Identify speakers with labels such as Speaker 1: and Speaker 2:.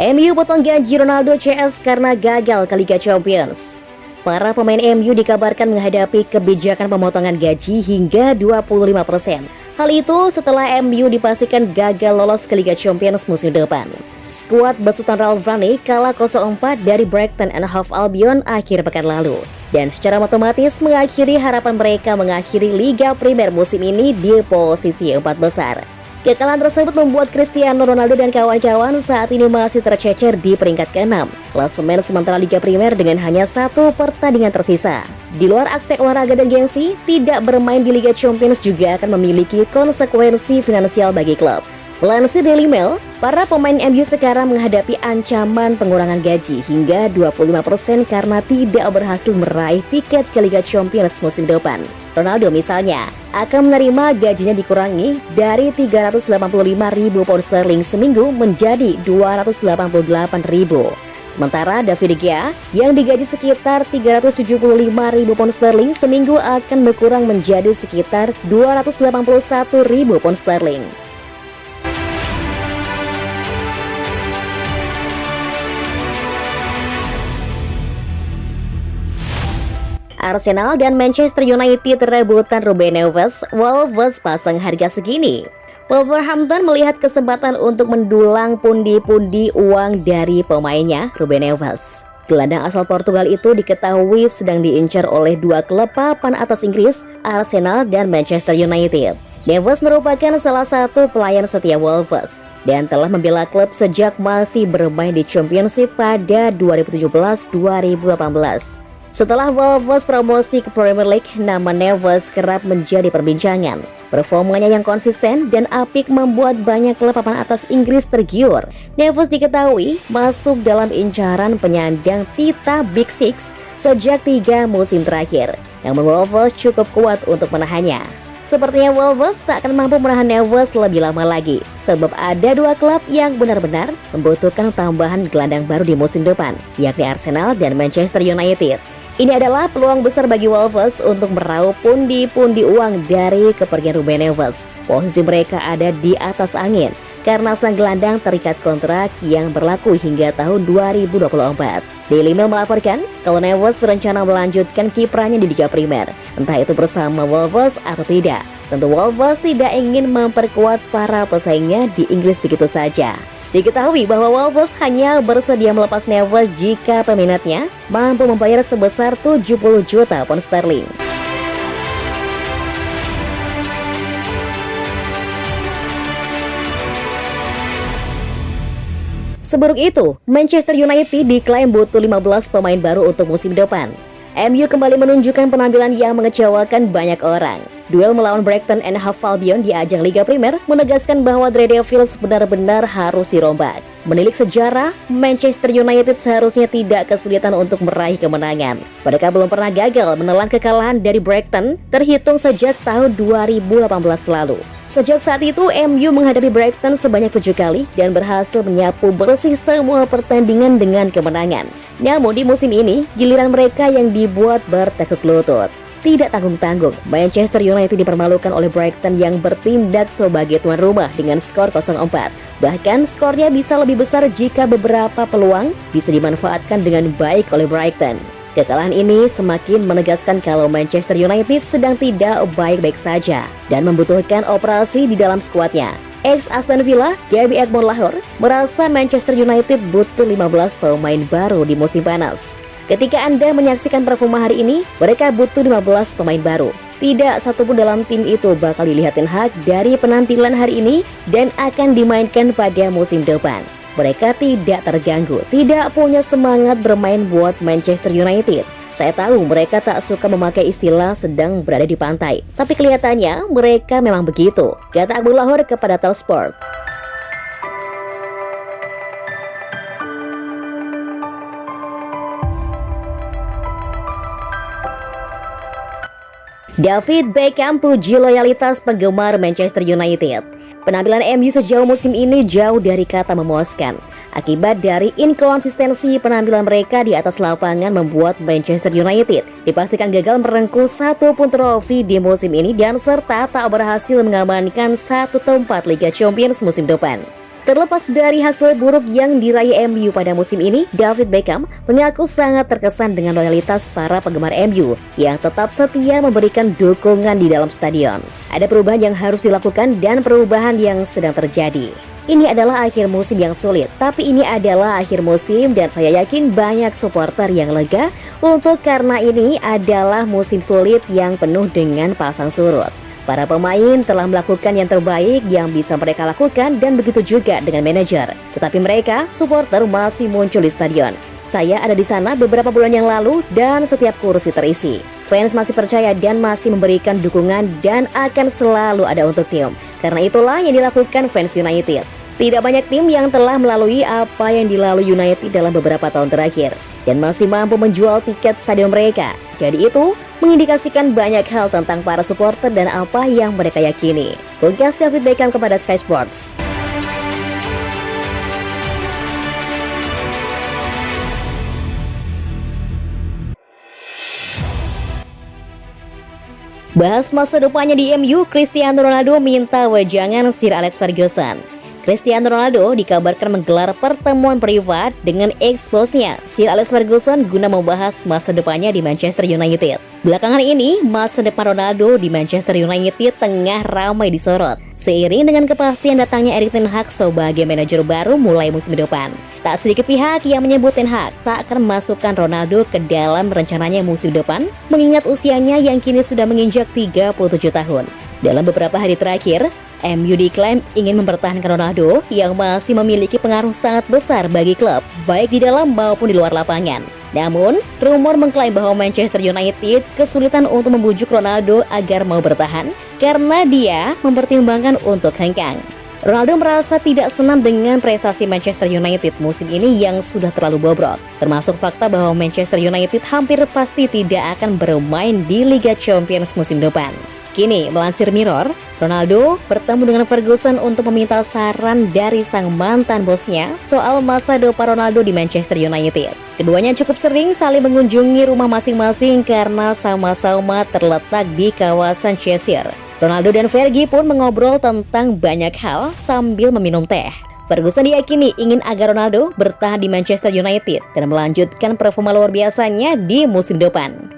Speaker 1: MU potong gaji Ronaldo CS karena gagal ke Liga Champions. Para pemain MU dikabarkan menghadapi kebijakan pemotongan gaji hingga 25%. Hal itu setelah MU dipastikan gagal lolos ke Liga Champions musim depan. Skuad besutan Ralf Rangnick kalah 0-4 dari Brighton and Hove Albion akhir pekan lalu. Dan secara otomatis mengakhiri harapan mereka mengakhiri Liga Primer musim ini di posisi 4 besar. Kekalahan tersebut membuat Cristiano Ronaldo dan kawan-kawan saat ini masih tercecer di peringkat ke-6 klasemen sementara Liga Primer dengan hanya 1 pertandingan tersisa. Di luar aspek olahraga dan gengsi, tidak bermain di Liga Champions juga akan memiliki konsekuensi finansial bagi klub. Melansir Daily Mail, para pemain MU sekarang menghadapi ancaman pengurangan gaji hingga 25% karena tidak berhasil meraih tiket ke Liga Champions musim depan. Ronaldo misalnya akan menerima gajinya dikurangi dari 385.000 pound sterling seminggu menjadi 288.000. Sementara David De Gea yang digaji sekitar 375.000 pound sterling seminggu akan berkurang menjadi sekitar 281.000 pound sterling. Arsenal dan Manchester United rebutan Ruben Neves, Wolves pasang harga segini. Wolverhampton melihat kesempatan untuk mendulang pundi-pundi uang dari pemainnya, Ruben Neves. Gelandang asal Portugal itu diketahui sedang diincar oleh dua klub papan atas Inggris, Arsenal dan Manchester United. Neves merupakan salah satu pelayan setia Wolves dan telah membela klub sejak masih bermain di Championship pada 2017-2018. Setelah Wolves promosi ke Premier League, nama Neves kerap menjadi perbincangan. Performanya yang konsisten dan apik membuat banyak klub papan atas Inggris tergiur. Neves diketahui masuk dalam incaran penyandang Tita Big Six sejak 3 musim terakhir. Namun Wolves cukup kuat untuk menahannya. Sepertinya Wolves tak akan mampu menahan Neves lebih lama lagi, sebab ada dua klub yang benar-benar membutuhkan tambahan gelandang baru di musim depan, yakni Arsenal dan Manchester United. Ini adalah peluang besar bagi Wolves untuk meraup pundi-pundi uang dari kepergian Ruben Neves. Posisi mereka ada di atas angin karena sang gelandang terikat kontrak yang berlaku hingga tahun 2024. Daily Mail melaporkan kalau Neves berencana melanjutkan kiprahnya di Liga Primer, entah itu bersama Wolves atau tidak. Tentu Wolves tidak ingin memperkuat para pesaingnya di Inggris begitu saja. Diketahui bahwa Wolves hanya bersedia melepas Neves jika peminatnya mampu membayar sebesar 70 juta pound sterling. Seburuk itu, Manchester United diklaim butuh 15 pemain baru untuk musim depan. MU kembali menunjukkan penampilan yang mengecewakan banyak orang. Duel melawan Brighton and Hove Albion di ajang Liga Primer menegaskan bahwa The Devils benar-benar harus dirombak. Menilik sejarah, Manchester United seharusnya tidak kesulitan untuk meraih kemenangan. Mereka belum pernah gagal menelan kekalahan dari Brighton terhitung sejak tahun 2018 lalu. Sejak saat itu, MU menghadapi Brighton sebanyak 7 kali dan berhasil menyapu bersih semua pertandingan dengan kemenangan. Namun di musim ini, giliran mereka yang dibuat bertekuk lutut. Tidak tanggung-tanggung, Manchester United dipermalukan oleh Brighton yang bertindak sebagai tuan rumah dengan skor 0-4. Bahkan skornya bisa lebih besar jika beberapa peluang bisa dimanfaatkan dengan baik oleh Brighton. Kekalahan ini semakin menegaskan kalau Manchester United sedang tidak baik-baik saja dan membutuhkan operasi di dalam skuadnya. Ex Aston Villa, Gary Edmond Lahore, merasa Manchester United butuh 15 pemain baru di musim panas. Ketika Anda menyaksikan performa hari ini, mereka butuh 15 pemain baru. Tidak satupun dalam tim itu bakal dilihat Ten Hag dari penampilan hari ini dan akan dimainkan pada musim depan. Mereka tidak terganggu, tidak punya semangat bermain buat Manchester United. Saya tahu mereka tak suka memakai istilah sedang berada di pantai, tapi kelihatannya mereka memang begitu, kata Abu Lahore kepada Talksport. David Beckham puji loyalitas penggemar Manchester United. Penampilan MU sejauh musim ini jauh dari kata memuaskan. Akibat dari inkonsistensi penampilan mereka di atas lapangan membuat Manchester United dipastikan gagal merengkuh satu pun trofi di musim ini dan serta tak berhasil mengamankan satu tempat Liga Champions musim depan. Terlepas dari hasil buruk yang diraih MU pada musim ini, David Beckham mengaku sangat terkesan dengan loyalitas para penggemar MU yang tetap setia memberikan dukungan di dalam stadion. Ada perubahan yang harus dilakukan dan perubahan yang sedang terjadi. Ini adalah akhir musim yang sulit, tapi ini adalah akhir musim dan saya yakin banyak supporter yang lega karena ini adalah musim sulit yang penuh dengan pasang surut. Para pemain telah melakukan yang terbaik yang bisa mereka lakukan dan begitu juga dengan manajer. Tetapi mereka, supporter masih muncul di stadion. Saya ada di sana beberapa bulan yang lalu dan setiap kursi terisi. Fans masih percaya dan masih memberikan dukungan dan akan selalu ada untuk tim. Karena itulah yang dilakukan fans United. Tidak banyak tim yang telah melalui apa yang dilalui United dalam beberapa tahun terakhir dan masih mampu menjual tiket stadion mereka. Jadi itu mengindikasikan banyak hal tentang para supporter dan apa yang mereka yakini. Tugas David Beckham kepada Sky Sports. Bahas masa depannya di MU, Cristiano Ronaldo minta wejangan Sir Alex Ferguson. Cristiano Ronaldo dikabarkan menggelar pertemuan privat dengan ex-bosnya Sir Alex Ferguson guna membahas masa depannya di Manchester United. Belakangan ini, masa depan Ronaldo di Manchester United tengah ramai disorot seiring dengan kepastian datangnya Erik ten Hag sebagai manajer baru mulai musim depan. Tak sedikit pihak yang menyebut ten Hag tak akan memasukkan Ronaldo ke dalam rencananya musim depan mengingat usianya yang kini sudah menginjak 37 tahun. Dalam beberapa hari terakhir, MU diklaim ingin mempertahankan Ronaldo yang masih memiliki pengaruh sangat besar bagi klub, baik di dalam maupun di luar lapangan. Namun, rumor mengklaim bahwa Manchester United kesulitan untuk membujuk Ronaldo agar mau bertahan karena dia mempertimbangkan untuk hengkang. Ronaldo merasa tidak senang dengan prestasi Manchester United musim ini yang sudah terlalu bobrok, termasuk fakta bahwa Manchester United hampir pasti tidak akan bermain di Liga Champions musim depan. Kini, melansir Mirror, Ronaldo bertemu dengan Ferguson untuk meminta saran dari sang mantan bosnya soal masa depan Ronaldo di Manchester United. Keduanya cukup sering saling mengunjungi rumah masing-masing karena sama-sama terletak di kawasan Cheshire. Ronaldo dan Fergie pun mengobrol tentang banyak hal sambil meminum teh. Ferguson diyakini ingin agar Ronaldo bertahan di Manchester United dan melanjutkan performa luar biasanya di musim depan.